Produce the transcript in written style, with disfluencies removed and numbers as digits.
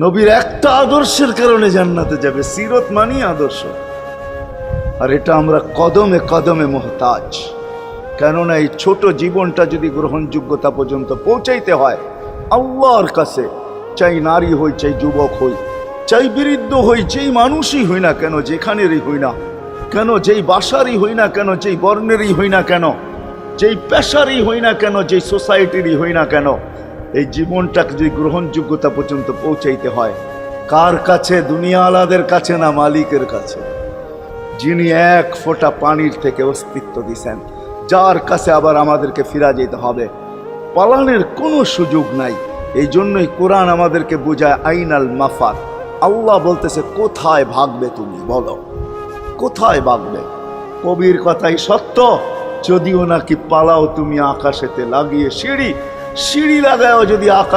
নবীর একটা আদর্শের কারণে জান্নাতে যাবে। সিরত মানি আদর্শ। আর এটা আমরা কদমে কদমে মুহতাজ। কেননা এই ছোট জীবনটা যদি গ্রহণযোগ্যতা পর্যন্ত পৌঁছাইতে হয় আল্লাহর কাছে, চাই নারী হই, চাই যুবক হই, চাই বৃদ্ধ হই, যেই মানুষই হই না কেন, যেখানেরই হই না কেন, যেই বাসারই হই না কেন, যেই বর্ণেরই হই না কেন, যেই পেশারই হই না কেন, যেই সোসাইটিরই হই না কেন, এই জীবনটাকে যদি গ্রহণযোগ্যতা পর্যন্ত পৌঁছাইতে হয় কার কাছে? দুনিয়া আলাদের কাছে না, মালিকের কাছে, যিনি এক ফোঁটা পানির থেকে অস্তিত্ব দিছেন, যার কাছে আবার আমাদেরকে ফিরা যেতে হবে। পালানের কোনো সুযোগ নাই। এই জন্যই কোরআন আমাদেরকে বোঝায় আইনাল মাফার। আল্লাহ বলতেছে কোথায় ভাগবে তুমি, বলো কোথায় ভাগবে? কবির কথাই সত্য, যদিও নাকি পালাও তুমি আকাশেতে লাগিয়ে সিঁড়ি, সিঁড়ি লাগাও যদি আকাশ